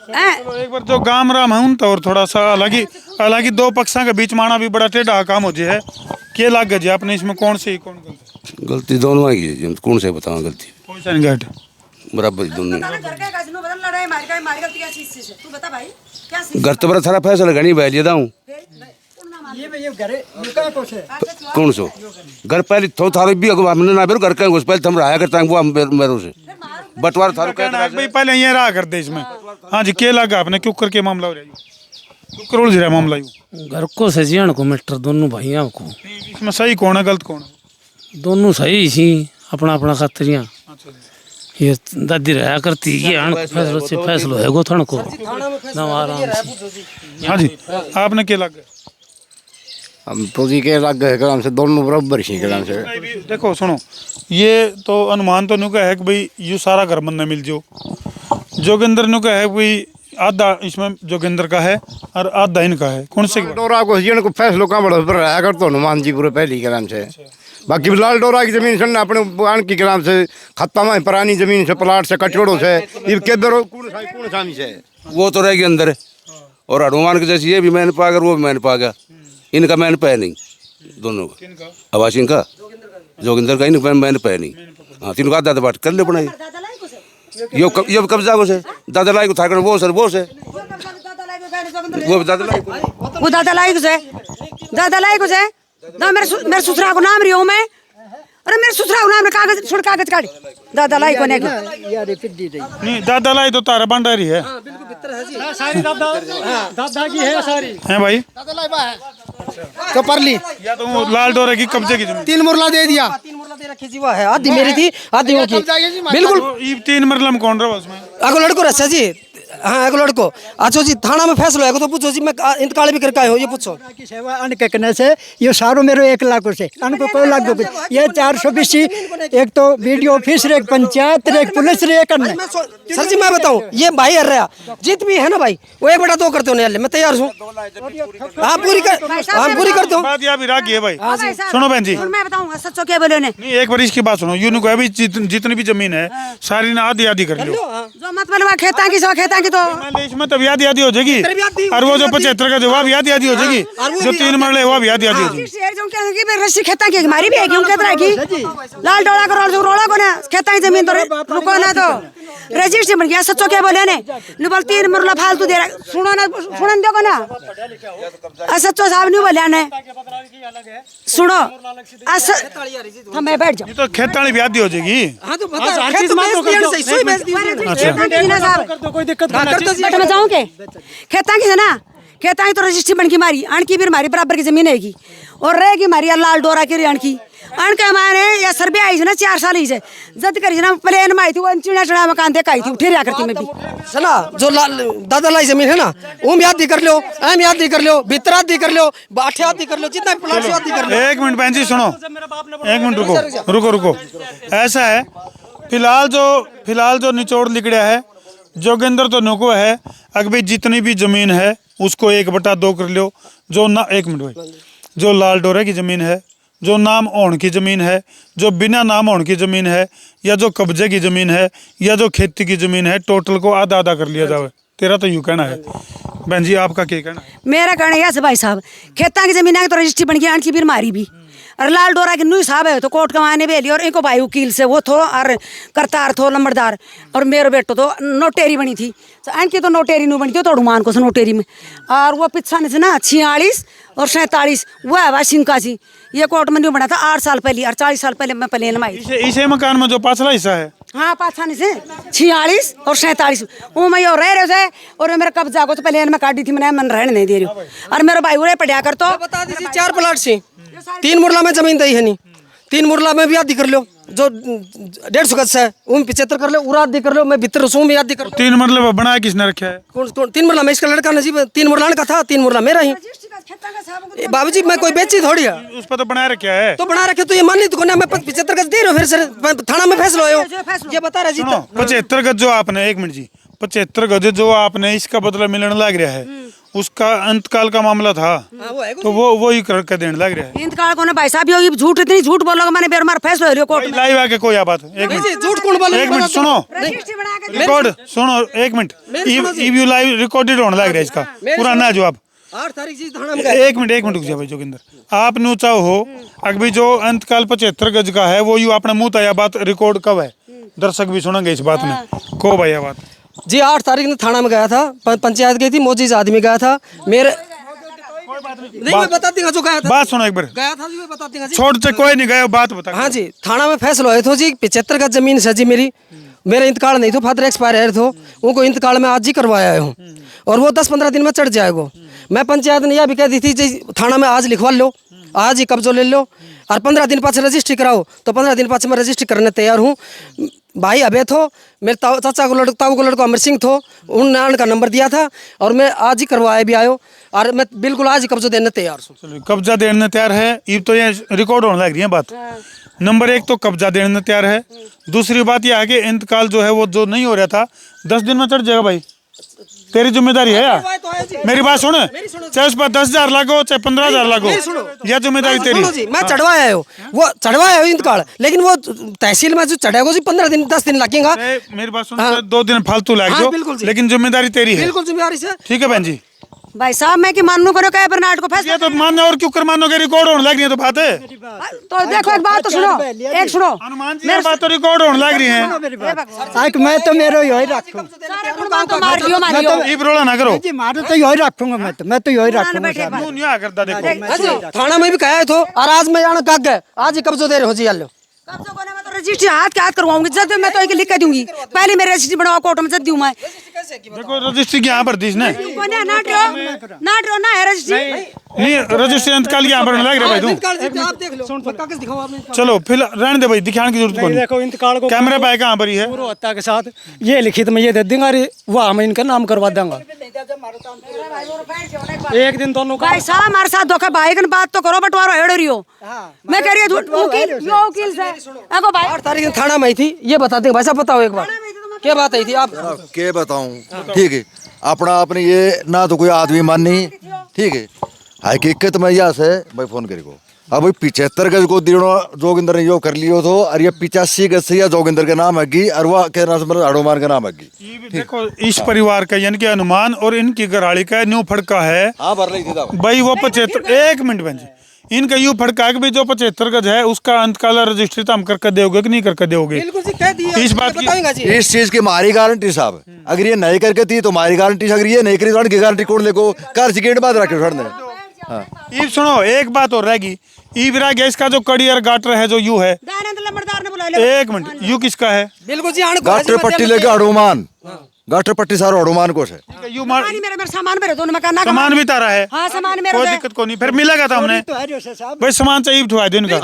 चलो एक बार जो गाम राम है तो और थोड़ा सा हालांकि दो पक्षों के बीच माना भी बड़ा टेढ़ा काम हो जाए है क्या लग गया जी आपने इसमें कौन सी कौन गलती गलती दोनों की है, कौन से बताऊं गलती कोई सा नहीं घट बराबर ही दोनों तू बता भाई क्या घर तो बड़ा सारा फैसला घनी बैठ लिया हूँ कौन सो घर पहले थो थारो भी अगवा हमने ना बेरो घर का उस पहले हम रहा करता है वो हम मेरे से बटवार थारो कहना है भाई पहले ये रहा करते इसमें हाँ जी क्या लगा आपने क्यों करके मामला हो रहा है क्यों करोड़ जी रहा मामला यूं घर को सजियन को मीटर दोनों भाइयों को इसमें सही कौन है गलत कौन है दोनों सही सी अपना अपना खातरियाँ अच्छा जी ये दादी रहा करती ये हण फैसलो से फैसलो है गो थण को ना आराम से हाँ जी आपने क्या लगा हम तो जी के लग गए कदम से दोनों बराबर ही कदम से देखो सुनो ये तो अनुमान तो नु का है कि भाई यू सारा घर बनने मिल जो जोगिंदर नु का है भाई आधा इसमें जोगिंदर का है और आधा इनका है कौन से डोरा को हजियन को फैसलो का बड़ा पर रहा कर तो हनुमान जी पूरे पहली कदम से बाकी लाल डोरा की जमीन से अपने आन की कदम से खत्ता में पुरानी जमीन से प्लाट से कचोड़ों से ये केदर कौन सामी से वो तो रहेगी अंदर और हनुमान के जैसे ये भी मैंने पा गया वो भी मैंने पा गया इनका मैंने पाया नहीं दोनों का आवासीन का जोगिंदर का इनका मैंने पाया नहीं हाँ तीनों का दादा बाट कर ले बनाई ये कब्जा को से दादा लाई को था वो सर वो से वो दादा लाई को वो दादा लाई को से ना मेरे ससुरा को नाम रियो मैं अरे मेरे ससुरा को नाम रे कागज छोड़ कागज काट दादा लाई को ने नहीं दादा लाई तो तारा बंडा रही है सारी दादा की है सारी हैं भाई तो पर ली या तो वो लाल डोरे की कब्जे की जमीन 3 मुरला दे दिया 3 मुरला दे रखी जी वो है आधी मेरी थी आधी वो की बिल्कुल तो ये 3 मरला में कौन रहा उसमें आगो लड़को रचा जी हाँ आगो लड़को अच्छा जी थाना में फैसला है तो पूछो जी मैं इंतकाल भी करके आए हो ये पूछो की सेवा अन के करने से ये सारो मेरो 1 लाख से अनको कोई लाख रुपये ये 420 एक तो वीडियो ऑफिस रे एक पंचायत रे एक पुलिस रे करने सर जी मैं बताऊं ये भाई हर रहा जीत भी है ना भाई वो 1/2 करते हो मैं तैयार हूँ हाँ पूरी करते हो बात यहाँ भी राखी है भाई सुनो बहन जी मैं बताऊंगा सच्चो क्या बोले ने नहीं एक बार इसकी बात सुनो यूं को अभी जितनी भी जमीन है सारी ना आधी आधी कर लो जो मत बोलवा खेता की तो इसमें तब आधी आधी हो जाएगी और वो जो 75 का जो वो भी आधी आधी हो जाएगी जो 3 मरले वो भी आधी आधी हो जाएगी रस्सी खेता की हमारी भी है क्यों कहता की लाल डोला को रोड़ा को ना खेता की जमीन तो रुको ना तो रजिस्ट्री बन गया सच्चो क्या बोले ने बोल 3 मरला फालतू दे रहा सुनो ना सुनन दो ना सच्चो साहब नहीं बोलिया ने सुनो मैं बैठ जाऊं तो खेतानी भी आधी हो जाएगी हाँ तो बता खेत कोई दिक्कत बट मैं जाऊँ के खेता की है ना खेता की तो रजिस्ट्री बन की मारी अण की भी हमारी बराबर की जमीन हैगी और रहेगी हमारी लाल डोरा की अण की अण के हमारे या सर्वे आई ना 4 साल ही से जद करी ना प्लेन में आई थी वो चिड़ा चिड़ा मकान देखा आई थी उठे रहा करती मैं भी सुना जो दादा लाई जमीन है ना वो भी आधी कर लो एम याद कर लो भीतर आधी कर लो बाठे आधी कर लो जितना प्लाट से आधी कर लो 1 मिनट बहन जी सुनो 1 मिनट रुको ऐसा है फिलहाल जो निचोड़ लिखड़ा है जोगिंदर तो नुको है अगर भाई जितनी भी जमीन है उसको 1/2 कर लो जो ना 1 मिनट भाई जो लाल डोरे की जमीन है जो नाम ओण की ज़मीन है जो बिना नाम ओण की ज़मीन है या जो कब्जे की ज़मीन है या जो खेती की ज़मीन है टोटल को आधा आधा कर लिया जाए तेरा तो यूँ कहना है बहन जी आपका क्या कहना है मेरा कहना है भाई साहब खेता की जमीन है तो रजिस्ट्री बन गई आंटी फिर मारी भी और लाल डोरा की नुई साहब है तो कोर्ट कमाने बेली और इनको भाई वकील से वो थो और करतार थो लंबरदार और मेरे बेटो तो नोटेरी बनी थी तो आंटी तो नोटेरी नहीं बनी थी तो हनुमान को से नोटेरी में और वो पिछा से ना 46 और 47 वो है भाई सिंका जी ये कोर्ट में नहीं बना था 8 साल पहले और 40 साल पहले मैं प्लेन में आई इसे मकान में जो पाछला हिस्सा है हाँ पाछाने से 46 और 47 वो मैं और रह रहे थे और मेरा कब्जा को तो प्लेन में काटी थी मैंने मन रहने नहीं दे रही हूँ और मेरा भाई उड़े पढ़िया कर तो बता दीजिए 4 प्लाट से 3 मुरला में जमीन दी है नहीं 3 मुरला में भी आधी कर लो जो 150 गज है वो 75 कर लो उरा आधी कर लो मैं भीतर रसूं में आधी कर 3 मरले बनाया किसने रखा है कौन 3 मुरला में इसका लड़का नजीब 3 मुरला का था 3 मुरला मेरा ही बाबूजी मैं कोई बेची थोड़ी है उस पर तो बना रखा है तो बना रखे तो ये मान ली तो मैं 75 गज दे रहा हूँ फिर सर थाना में फैसला हो ये बता रहा जी 75 गज जो आपने 1 मिनट जी 75 गज जो आपने इसका बदला मिलने लग रहा है उसका अंतकाल का मामला था, तो वो ही करके देने लग रहा है। इंतकाल को ना भाई साहब ये झूठ इतनी झूठ बोलोगे मैंने बेर मार फैसला हो रही कोर्ट में। लाइव आके कोई बात एक मिनट, झूठ कौन बोले? एक मिनट सुनो, रजिस्ट्री बना के रिकॉर्ड सुनो एक minute, if you live recorded होने लग रहा है इसका पूरा ना जवाब। 8 तारीख से थाना में गए। एक मिनट रुक जाओ भाई जोगिंदर, आप न्यूचा हो अभी जो अंतकाल 75 गज का है वो यू अपने मुंह तया बात रिकॉर्ड कब है, दर्शक भी सुनेंगे इस बात में को भाई ये बात जी 8 तारीख में थाना में गया था, पंचायत गई थी, मोजीज आदमी गया था मेरे नहीं मैं बता दूंगा जो गया था, बात सुनो एक बार, गया था जी मैं बता दूंगा जी। छोड़ से कोई नहीं गया बात बता। हाँ जी थाना में फैसला हुआ था जी 75 गज जमीन है जी मेरी, मेरा इंतकाल नहीं था, फादर एक्सपायर है तो उनको इंतकाल में आज ही करवाया हूँ और वो 10-15 दिन में चढ़ जाएगा। मैं पंचायत ने यह भी कह दी थी जी थाना में आज लिखवा लो, आज ही कब्जो ले लो और 15 दिन पास रजिस्ट्री कराओ, तो 15 दिन पास मैं रजिस्ट्री करने तैयार हूँ। भाई अबे थो मेरे चाचा को ताऊ को लड़का अमर सिंह थो, उन्होंने का नंबर दिया था और मैं आज ही करवाया भी आयो और मैं बिल्कुल आज ही कब्जा देने तैयार हूँ। कब्जा देने तैयार है, ये तो ये रिकॉर्ड होने लग रही है बात। नंबर 1 तो कब्जा देने तैयार है, दूसरी बात ये आगे इंतकाल जो है वो जो नहीं हो रहा था 10 दिन में चढ़ जाएगा भाई, तेरी जिम्मेदारी है यार, मेरी बात सुन, चाहे उस पर 10,000 लागो चाहे 15,000 लागो, यह जिम्मेदारी तेरी। जी मैं चढ़वाया हूँ, वो चढ़वाया इंतकाल, लेकिन वो तहसील में जो चढ़ेगा जी 15 दिन 10 दिन लगेगा। मेरी बात सुन, 2 दिन फालतू लाग हाँ, दो, बिल्कुल जी। लेकिन जिम्मेदारी तेरी है, बिल्कुल जिम्मेदारी से। ठीक है बहन जी। भाई साहब मैं कि मानू करो क्या बर्नाट को फैसला ये तो मानना और क्यों कर मानोगे, रिकॉर्ड होने लग रही है तो बात है। तो देखो एक बात तो सुनो, एक सुनो हनुमान जी ये बात तो रिकॉर्ड होने लग रही है। आक मैं तो मेरो यही रखूँ सारे कुर्बान तो मार दियो मारियो इब रोला ना करो, जी मारो तो यही रखूंगा मैं तो यही रखूंगा बैठे साहब। मुंह नहीं करता देखो। हाँ जी थाना में भी कहा था और आज मैं जाना काग गए, आज ही कब्जा दे रहे हो जी यार। कब्जा कोने में तो रजिस्ट्री हाथ के हाथ करवाऊंगी, जब मैं तो एक लिख के दूंगी, पहले मेरे रजिस्ट्री बनवाओ कोर्ट में जब दूं मैं। देखो रजिस्ट्री यहाँ पर दी इसने कोने नाटो ना है रजिस्ट्री नहीं, रजिस्ट्री अंतकाल यहाँ पर लग रहा है भाई तू। आप देख लो कागज दिखाओ आपने। चलो फिलहाल रहने दे भाई, दिखाने की जरूरत देखो इंतकाल को कैमरा पाए कहाँ पर ही है। पूर्व हत्या के साथ ये लिखित में ये दे देंगे, अरे वह हम इनका नाम करवा देंगे। एक दिन दोनों का भाई साहब हमारे साथ धोखा भाई कन बात तो करो, बंटवारा हेड़ रही हो। मैं कह रही हूँ वकील से देखो भाई 8 तारीख थाना में आई थी, ये बता दें भाई साहब, बताओ एक बार क्या बात आई थी आप। क्या बताऊं, ठीक है अपना अपने ये ना तो कोई आदमी मानी, ठीक है हकीकत में यहाँ से भाई फोन करेगो। अब 75 गज को दिनों जोगिंदर ने यो कर लियो तो और ये 85 गज से या जोगिंदर के नाम है और वह के नाम से हनुमान का नाम है। देखो इस परिवार का यानी कि हनुमान और इनकी गराड़ी का न्यू फड़का है हाँ भर रही थी भाई वो 75। एक मिनट बहन जी, इनका यूं फड़का है कि भाई जो 75 गज है उसका अंतकाल रजिस्ट्री तो हम करके दोगे कि नहीं करके दोगे। बिल्कुल जी कह दिया, इस बात की बताऊंगा जी। इस चीज की हमारी गारंटी साहब, अगर ये नहीं करके थी तो हमारी गारंटी, अगर ये नहीं करी तो उनकी गारंटी कौन लेको, कार सिकेट बात रखे छोड़ देना। ईब सुनो एक बात और रहेगी, ईब रह गया इसका जो कड़ियर गाटर है जो यू है। दानंद लंबरदार ने बुला लिया। एक मिनट, यू किसका है? बिल्कुल जी आने गाटर पट्टी लेके हनुमान, गाटर पट्टी सारा हनुमान को है। यू मार मेरे सामान मेरे दोनों मकान सामान भी तारा है, हाँ सामान मेरे कोई दिक्कत को नहीं, फिर मिलेगा था हमने तो है जो से साहब, भाई सामान चाहिए उठवा दो इनका,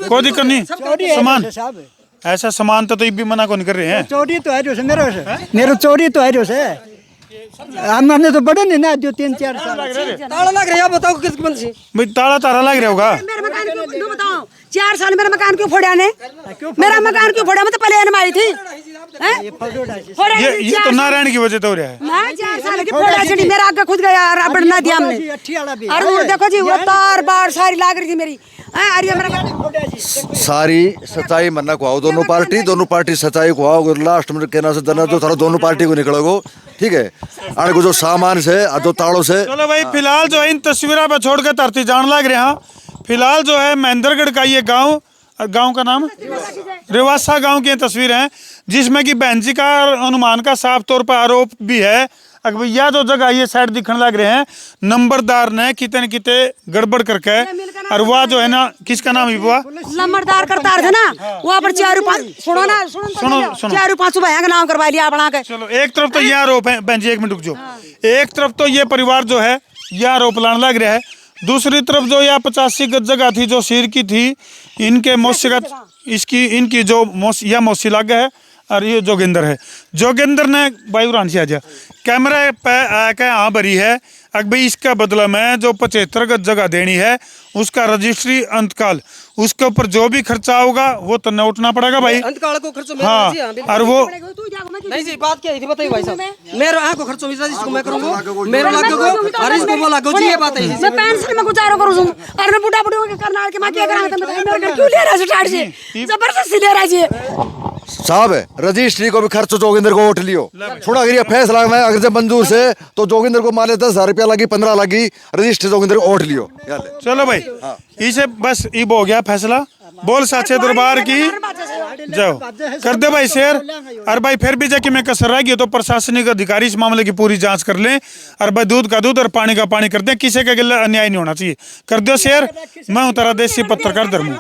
कोई दिक्कत नहीं। चोरी है सामान जो से साहब, ऐसा सामान तो ईब भी मना को नहीं कर रहे हैं। चोरी तो है जो से मेरो चोरी तो है जो से हमने तो बड़े नहीं ना जो 3-4 साल ताला लग रहा है, आप बताओ किस बंद से भाई ताला तारा लग रहा होगा। मेरे मकान क्यों बताओ 4 साल मेरा मकान क्यों फोड़ा ने, मेरा मकान क्यों फोड़ा, मैं तो प्लेन में आई थी। ये तो नारायण की वजह तो हो रहा है। मैं 4 साल की फोड़ा चढ़ी, मेरा आगे खुद गया और अब ना दिया हमने। अरे वो देखो जी वो तार बार सारी लाग रही थी मेरी। अरे मेरा सारी सच्चाई मन्ना को आओ, दोनों पार्टी सच्चाई को आओ, लास्ट में कहना से दना तो थारा दोनों पार्टी को निकलोगो, ठीक है। आने को जो सामान से जो तालों से चलो भाई फिलहाल जो है इन तस्वीरों पे छोड़ के धरती जान लग रहे हैं। फिलहाल जो है महेंद्रगढ़ का ये गांव का नाम रिवासा गांव की तस्वीर है, जिसमें कि बहन जी का हनुमान का साफ तौर पर आरोप भी है। अगर यह जो जगह ये साइड दिखने लग रहे हैं, नंबरदार ने कितने किते गड़बड़ करके, और वह जो है ना किसका नाम है वो लंबरदार करता थे ना, वहाँ पर 4-5 सुनो ना सुनो 4-5 भैया का नाम करवा लिया बना के। चलो एक तरफ तो ये आरोप है बहन जी, एक मिनट रुक जाओ, एक तरफ तो ये परिवार जो है यह आरोप लाने लग रहा है, दूसरी तरफ जो यह 85 गज जगह थी जो सिर की थी, इनके मौसी इसकी इनकी जो यह मौसी लग है और ये जोगिंदर है। जोगिंदर ने बायुरान से आ जा कैमरा पे आके हाँ भरी है, अब भाई इसका बदला में जो 75 गज जगह देनी है उसका रजिस्ट्री अंतकाल उसके ऊपर जो भी खर्चा होगा वो तो न उठना पड़ेगा भाई। अंतकाल को खर्चो मेरा हाँ, जी, बिल्कुल। और वो नहीं जी बात क्या है थी बताइए भाई साहब। मेरा आंख को खर्चो मिला जिसको मैं करूंगा मेरा लागो और इसको बोला गो जी ये बात है। मैं पेंशन में गुजारो करूँ और मैं बुढ़ा बुढ़ी होकर करनाल के मां क्या करा मेरे क्यों ले रहा है स्टार्ट से जबरदस्ती ले रहा है जी। साहब रजिस्ट्री को भी खर्च जोगिंदर को उठ लियो छोड़ा गिरिया फैसला में अगर जब मंजूर से तो जोगिंदर को माले 10,000 रुपया लगी 15 लगी रजिस्ट्री जोगिंदर को उठ लियो। चलो भाई इसे बस इब हो गया फैसला। बोल साचे दरबार की जाओ कर दे भाई शेर। और भाई फिर भी जाके मैं कसर रह गई तो प्रशासनिक अधिकारी इस मामले की पूरी जांच कर लें और भाई दूध का दूध और पानी का पानी कर दें। किसी के गिले अन्याय नहीं होना चाहिए। कर दो शेर। मैं हूं तेरा देसी पत्रकार धर्मू।